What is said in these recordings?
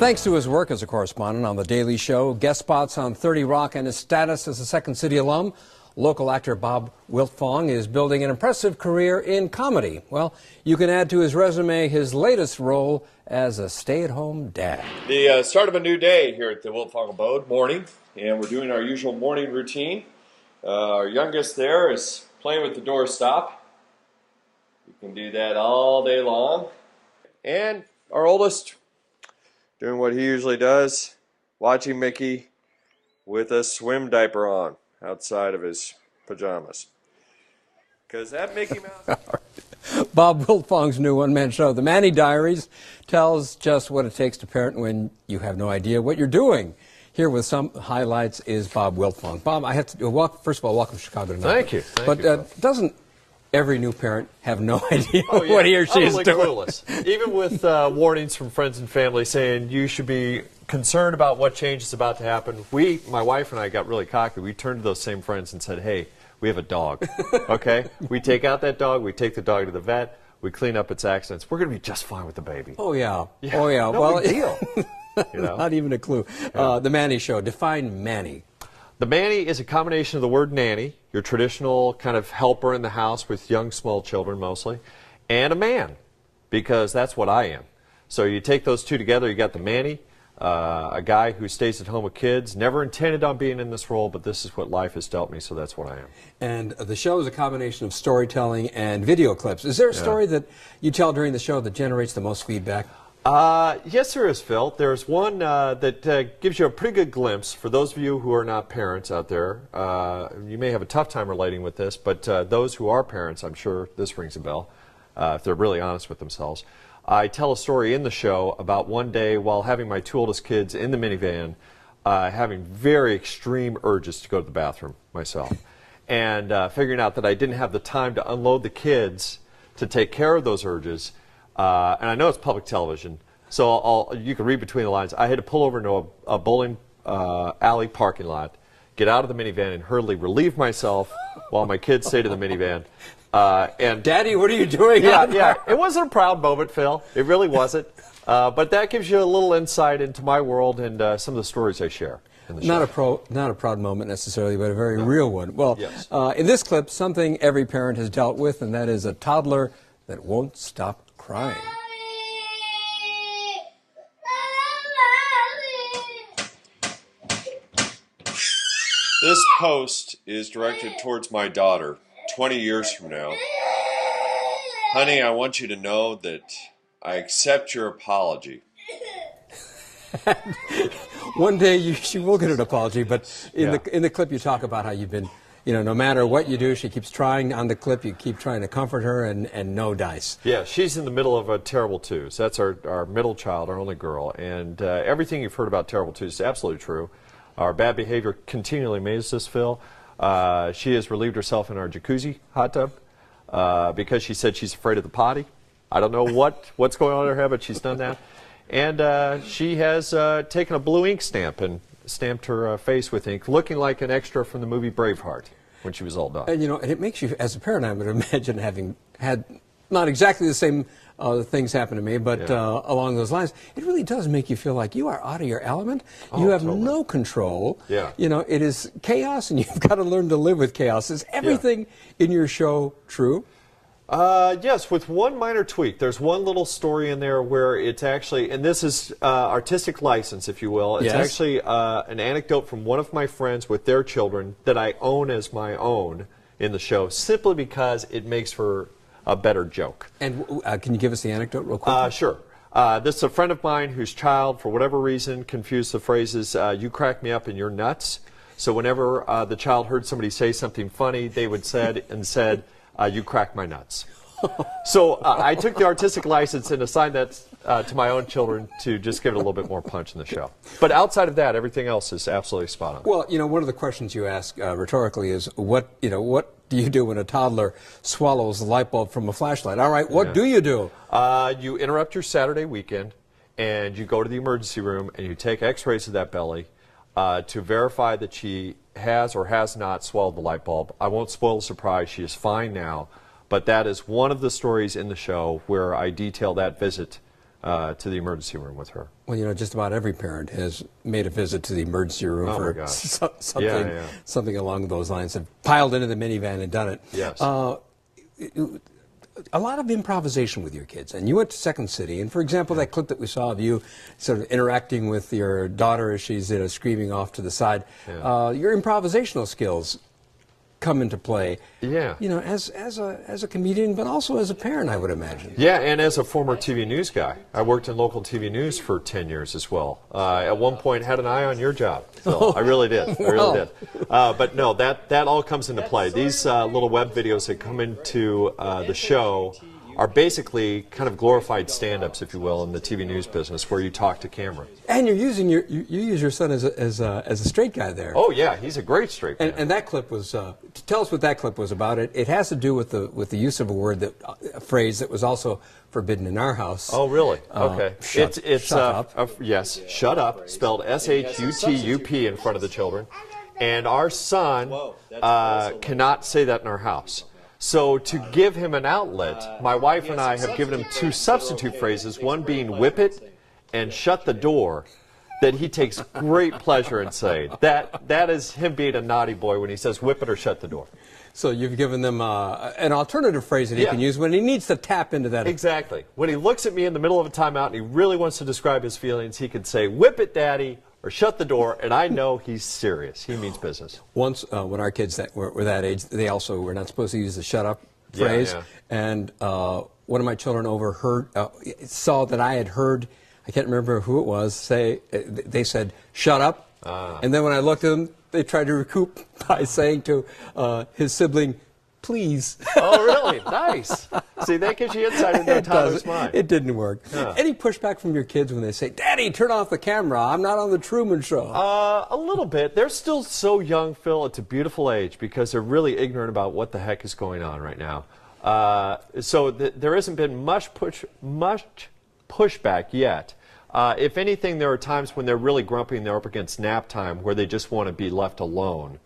Thanks to his work as a correspondent on The Daily Show, guest spots on 30 Rock, and his status as a Second City alum, local actor Bob Wiltfong is building an impressive career in comedy. Well, you can add to his resume his latest role as a stay-at-home dad. The start of a new day here at the Wiltfong abode, morning, and we're doing our usual morning routine. Our youngest there is playing with the doorstop. You can do that all day long. And our oldest, doing what he usually does, watching Mickey with a swim diaper on outside of his pajamas. Because that Mickey Mouse... Bob Wiltfong's new one-man show, The Manny Diaries, tells just what it takes to parent when you have no idea what you're doing. Here with some highlights is Bob Wiltfong. Bob, I have to first of all, welcome to Chicago tonight. Thank you. But doesn't every new parent have no idea what he or she is doing? Clueless. Even with warnings from friends and family saying you should be concerned about what change is about to happen, my wife and I got really cocky. We turned to those same friends and said, hey, we have a dog, okay? We take out that dog, we take the dog to the vet, we clean up its accidents. We're going to be just fine with the baby. Oh, yeah. Yeah. Oh, yeah. No big deal. You know? Not even a clue. Yeah. The Manny Show. Define Manny. The Manny is a combination of the word nanny, your traditional kind of helper in the house with young, small children mostly, and a man, because that's what I am. So you take those two together, you got the Manny, a guy who stays at home with kids, never intended on being in this role, but this is what life has dealt me, so that's what I am. And the show is a combination of storytelling and video clips. Is there a story that you tell during the show that generates the most feedback? Yes, there is, Phil. There's one that gives you a pretty good glimpse. For those of you who are not parents out there, you may have a tough time relating with this, but those who are parents, I'm sure this rings a bell, if they're really honest with themselves. I tell a story in the show about one day while having my two oldest kids in the minivan, having very extreme urges to go to the bathroom myself, and figuring out that I didn't have the time to unload the kids to take care of those urges. And I know it's public television, so you can read between the lines. I had to pull over into a bowling alley parking lot, get out of the minivan, and hurriedly relieve myself while my kids stayed in the minivan. And Daddy, what are you doing? Yeah. It wasn't a proud moment, Phil. It really wasn't. But that gives you a little insight into my world and some of the stories I share. Not a proud moment necessarily, but a very real one. Well, yes. In this clip, something every parent has dealt with, and that is a toddler that won't stop crying. This post is directed towards my daughter 20 years from now. Honey, I want you to know that I accept your apology. One day she will get an apology, but in the clip you talk about how you've been, no matter what you do, she keeps trying on the clip, you keep trying to comfort her, and no dice. Yeah, she's in the middle of a terrible twos. That's our middle child, our only girl, and everything you've heard about terrible twos is absolutely true. Our bad behavior continually amazes us, Phil. She has relieved herself in our jacuzzi hot tub because she said she's afraid of the potty. I don't know what's going on in her head, but she's done that. And she has taken a blue ink stamp and stamped her face with ink, looking like an extra from the movie Braveheart when she was all done. And it makes you, as a parent, I would imagine, having had not exactly the same things happen to me, but along those lines, it really does make you feel like you are out of your element. You have no control. Yeah. It is chaos, and you've got to learn to live with chaos. Is everything in your show true? Yes, with one minor tweak. There's one little story in there where it's actually, and this is artistic license, if you will. It's actually an anecdote from one of my friends with their children that I own as my own in the show, simply because it makes for a better joke. And can you give us the anecdote real quick? Sure. This is a friend of mine whose child, for whatever reason, confused the phrases, you crack me up and you're nuts. So whenever the child heard somebody say something funny, they would said, you crack my nuts. So I took the artistic license and assigned that to my own children to just give it a little bit more punch in the show. But outside of that, everything else is absolutely spot on. Well, one of the questions you ask rhetorically is, what do you do when a toddler swallows the light bulb from a flashlight? All right, what do you do? You interrupt your Saturday weekend, and you go to the emergency room, and you take x-rays of that belly to verify that she has or has not swallowed the light bulb. I won't spoil the surprise. She is fine now. But that is one of the stories in the show where I detail that visit to the emergency room with her. Well, you know, just about every parent has made a visit to the emergency room Oh for my gosh. something, something along those lines. Have piled into the minivan and done it. Yes. A lot of improvisation with your kids, and you went to Second City, and for example, that clip that we saw of you sort of interacting with your daughter as she's screaming off to the side, your improvisational skills come into play. Yeah. You know, as a comedian, but also as a parent, I would imagine. Yeah, and as a former TV news guy, I worked in local TV news for 10 years as well. At one point, had an eye on your job, Phil. I really did. I really did. But no, that all comes into play. These little web videos that come into the show are basically kind of glorified stand-ups, if you will, in the TV news business, where you talk to camera. And you're using you use your son as a straight guy there. Oh yeah, he's a great straight man. And that clip was tell us what that clip was about. It has to do with the use of a word that a phrase that was also forbidden in our house. Oh really? Okay. Shut up. Yes, shut up, spelled S-H-U-T-U-P in front of the children, and our son cannot say that in our house. So to give him an outlet, my wife and I have given him two substitute phrases, one being whip it and shut the door, that he takes great pleasure in saying. That is him being a naughty boy when he says whip it or shut the door. So you've given them an alternative phrase that he can use when he needs to tap into that. Exactly. When he looks at me in the middle of a timeout and he really wants to describe his feelings, he can say whip it, Daddy, or shut the door, and I know he's serious. He means business. Once, when our kids were that age, they also were not supposed to use the shut up phrase. And one of my children overheard, saw that I had heard, I can't remember who it was, they said, shut up. And then when I looked at them, they tried to recoup by saying to his sibling, please. Oh, really? Nice. See, that gives you insight into a toddler's mind. It didn't work. Any pushback from your kids when they say, Daddy, turn off the camera, I'm not on the Truman Show? A little bit. They're still so young, Phil. It's a beautiful age because they're really ignorant about what the heck is going on right now. So there hasn't been much pushback yet. If anything, there are times when they're really grumpy and they're up against nap time where they just want to be left alone.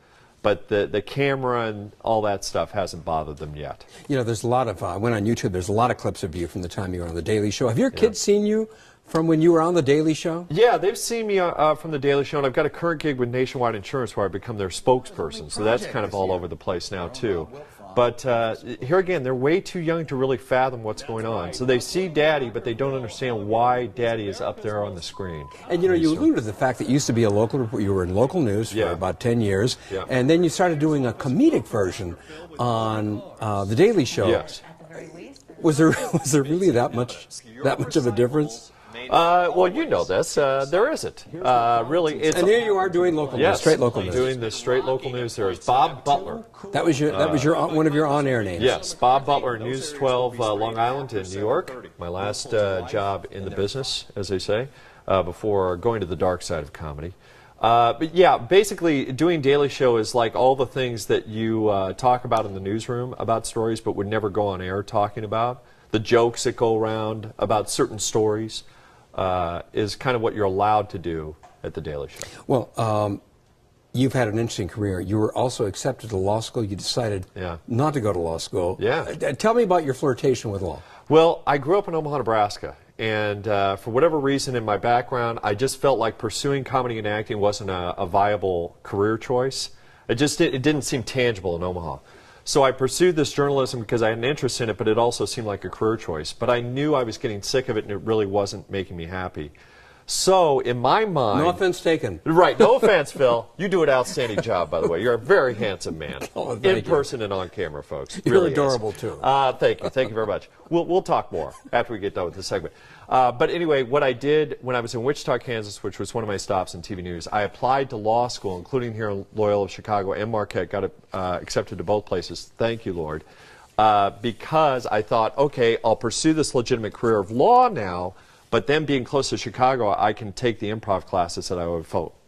But the camera and all that stuff hasn't bothered them yet. You know, there's a lot of, I went on YouTube, there's a lot of clips of you from the time you were on The Daily Show. Have your kids seen you from when you were on The Daily Show? Yeah, they've seen me from The Daily Show, and I've got a current gig with Nationwide Insurance where I've become their spokesperson, so that's kind of all over the place now, too. But here again, they're way too young to really fathom what's going on. So they see Daddy, but they don't understand why Daddy is up there on the screen. And you know, you alluded to the fact that you used to be a local reporter. You were in local news for about 10 years, and then you started doing a comedic version on The Daily Show. Yes. Was there really that much of a difference? Well, you know this. There isn't. Really, it's. And here you are doing local news, straight local news. Doing the straight local news. There is Bob Butler. That was your one of your on-air names. Yes, Bob Butler, News 12, Long Island in New York. My last job in the business, as they say, before going to the dark side of comedy. But yeah, basically doing Daily Show is like all the things that you talk about in the newsroom about stories, but would never go on air talking about. The jokes that go around about certain stories. Is kind of what you're allowed to do at The Daily Show. Well, you've had an interesting career. You were also accepted to law school. You decided not to go to law school. Yeah. Tell me about your flirtation with law. Well, I grew up in Omaha, Nebraska, and for whatever reason in my background, I just felt like pursuing comedy and acting wasn't a viable career choice. It didn't seem tangible in Omaha. So I pursued this journalism because I had an interest in it, but it also seemed like a career choice. But I knew I was getting sick of it, and it really wasn't making me happy. So in my mind... No offense taken. Right, no offense, Phil. You do an outstanding job, by the way. You're a very handsome man. In person and on camera, folks. You're really adorable, too. Thank you. Thank you very much. We'll talk more after we get done with this segment. But anyway, what I did when I was in Wichita, Kansas, which was one of my stops in TV news, I applied to law school, including here in Loyola, Chicago, and Marquette, got accepted to both places. Thank you, Lord. Because I thought, okay, I'll pursue this legitimate career of law now, but then being close to Chicago, I can take the improv classes that I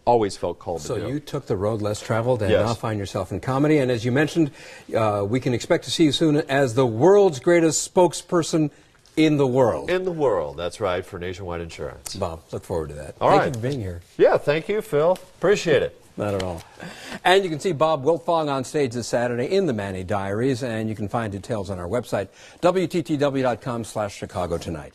always felt called to do. So you took the road less traveled and now find yourself in comedy. And as you mentioned, we can expect to see you soon as the world's greatest spokesperson in the world. In the world, that's right, for Nationwide Insurance. Bob, look forward to that. All Thank right. you for being here. Yeah, thank you, Phil. Appreciate it. Not at all. And you can see Bob Wiltfong on stage this Saturday in the Manny Diaries, and you can find details on our website, WTTW.com/Chicago Tonight.